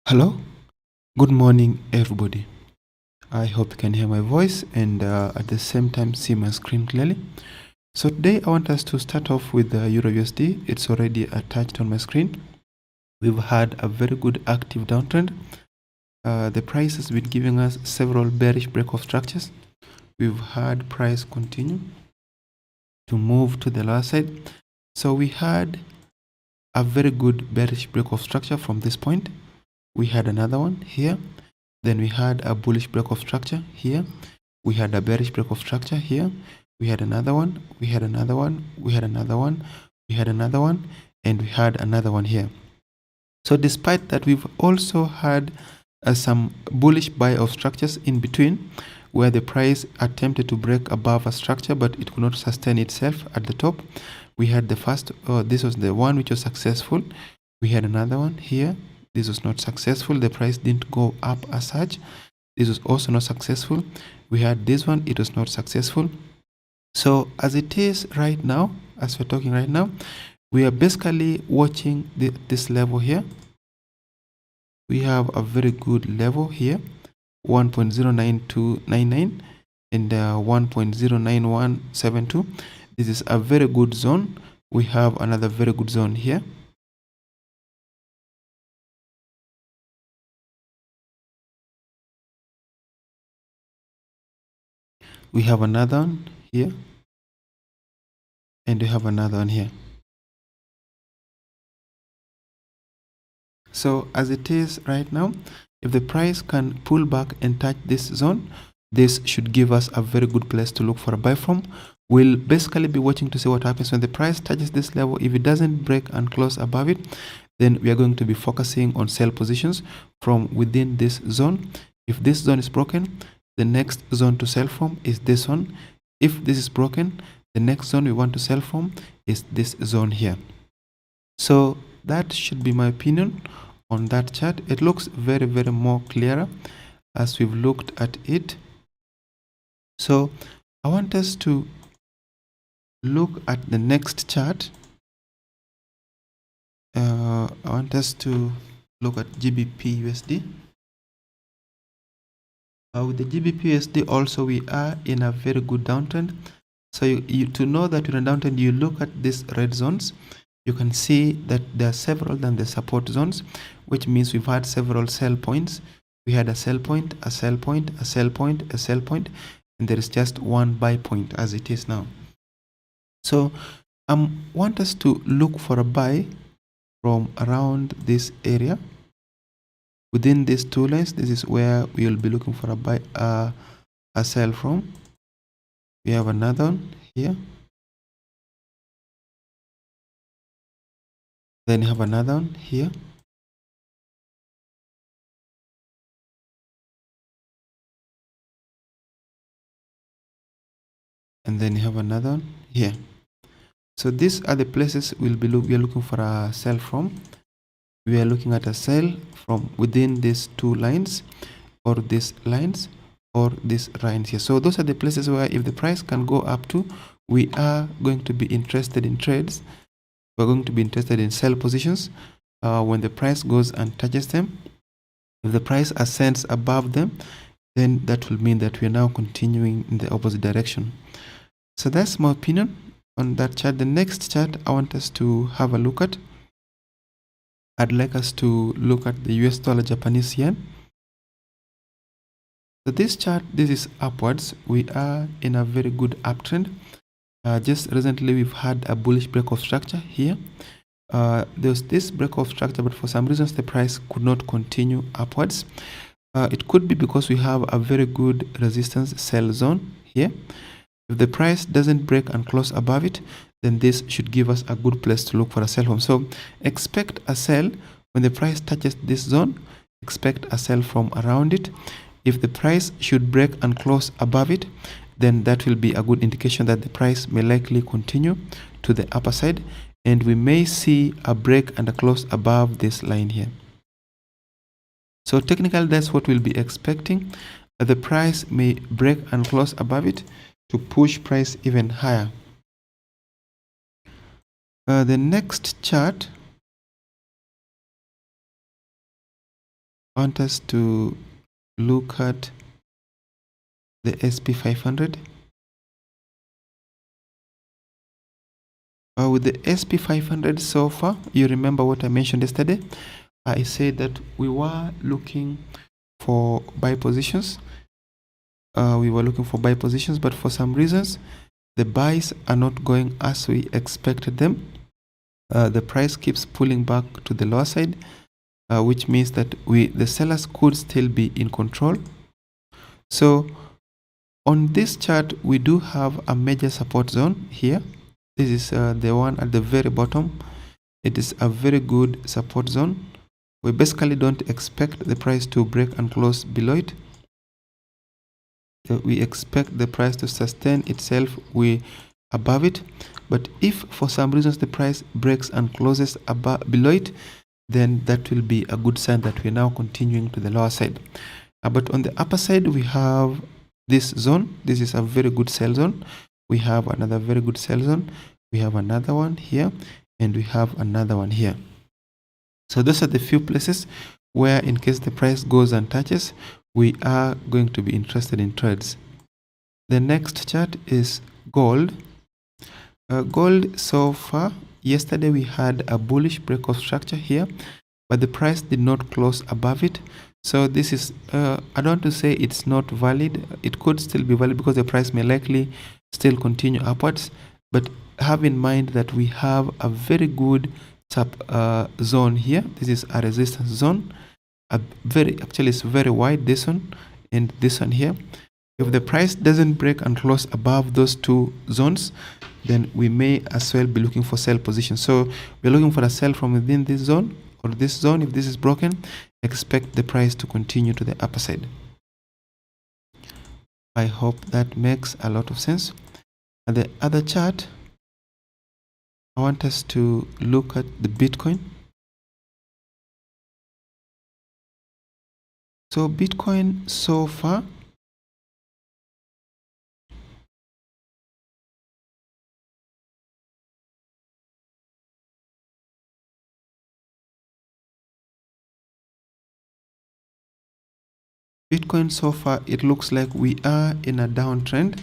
Hello, good morning, everybody. I hope you can hear my voice and at the same time see my screen clearly. So today I want us to start off with the Euro USD. It's already attached on my screen. We've had a very good active downtrend. The price has been giving us several bearish breakout structures. We've had price continue to move to the lower side. So we had a very good bearish breakout structure from this point. We had another one here. Then we had a bullish breakout structure here. We had a bearish breakout structure here. We had another one. We had another one. We had another one. We had another one. And we had another one here. So despite that, we've also had some bullish buy-off structures in between, where the price attempted to break above a structure, but it could not sustain itself at the top. We had the first, this was the one which was successful. We had another one here. This was not successful. The price didn't go up as such. This was also not successful. We had this one. It was not successful. So as it is right now, as we're talking right now, we are basically watching this level here. We have a very good level here, 1.09299 and 1.09172. This is a very good zone. We have another very good zone here. We have another one here, and we have another one here. So as it is right now, if the price can pull back and touch this zone, this should give us a very good place to look for a buy from. We'll basically be watching to see what happens when the price touches this level. If it doesn't break and close above it, then we are going to be focusing on sell positions from within this zone. If this zone is broken, the next zone to sell from is this one. If this is broken, the next zone we want to sell from is this zone here. So that should be my opinion on that chart. It looks very more clearer as we've looked at it. So I want us to look at the next chart. I want us to look at GBP USD. With the GBP USD also, we are in a very good downtrend. So you to know that you're in a downtrend, you look at these red zones. You can see that there are several than the support zones, which means we've had several sell points. We had a sell point, a sell point, a sell point, a sell point, and there is just one buy point as it is now. So I want us to look for a buy from around this area. Within these two lines, this is where we will be looking for a buy, a sell from. We have another one here. Then you have another one here. And then you have another one here. So these are the places we are looking for a sell from. We are looking at a sell from within these two lines, or these lines, or these lines here. So those are the places where if the price can go up to, we are going to be interested in trades. We're going to be interested in sell positions when the price goes and touches them. If the price ascends above them, then that will mean that we are now continuing in the opposite direction. So that's my opinion on that chart. The next chart I want us to have a look at, I'd like us to look at the US dollar Japanese yen. So this chart, this is upwards. We are in a very good uptrend. Just recently we've had a bullish breakout structure here. There's this breakout structure, but for some reasons the price could not continue upwards. It could be because we have a very good resistance sell zone here. If the price doesn't break and close above it, then this should give us a good place to look for a sell from. So expect a sell when the price touches this zone. Expect a sell from around it. If the price should break and close above it, then that will be a good indication that the price may likely continue to the upper side, and we may see a break and a close above this line here. So technically that's what we'll be expecting. The price may break and close above it to push price even higher. The next chart I want us to look at the SP500. With the SP500 so far, you remember what I mentioned yesterday? I said that we were looking for buy positions. But for some reasons, the buys are not going as we expected them. The price keeps pulling back to the lower side, which means that the sellers could still be in control. So on this chart, we do have a major support zone here. This is the one at the very bottom. It is a very good support zone. We basically don't expect the price to break and close below it. We expect the price to sustain itself above it. But if for some reasons the price breaks and closes below it, then that will be a good sign that we're now continuing to the lower side. But on the upper side, we have this zone. This is a very good sell zone. We have another very good sell zone. We have another one here, and we have another one here. So those are the few places where, in case the price goes and touches, we are going to be interested in trades. The next chart is gold. Gold, so far, yesterday we had a bullish breakout structure here, but the price did not close above it. So this is, I don't want to say it's not valid. It could still be valid because the price may likely still continue upwards. But have in mind that we have a very good zone here. This is a resistance zone. Actually, it's very wide, this one and this one here. If the price doesn't break and close above those two zones, then we may as well be looking for sell position. So we're looking for a sell from within this zone or this zone. If this is broken, expect the price to continue to the upper side. I hope that makes a lot of sense. And the other chart, I want us to look at the Bitcoin. So Bitcoin so far, it looks like we are in a downtrend.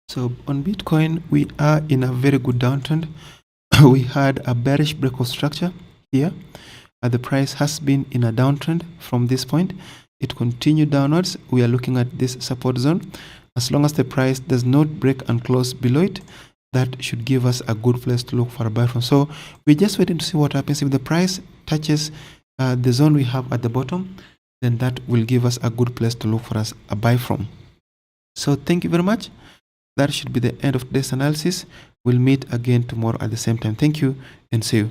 So on Bitcoin, we are in a very good downtrend. We had a bearish breakout structure here. The price has been in a downtrend from this point. It continued downwards. We are looking at this support zone. As long as the price does not break and close below it, that should give us a good place to look for a buy from. So we're just waiting to see what happens. If the price touches the zone we have at the bottom, then that will give us a good place to look for us a buy from. So thank you very much. That should be the end of today's analysis. We'll meet again tomorrow at the same time. Thank you and see you.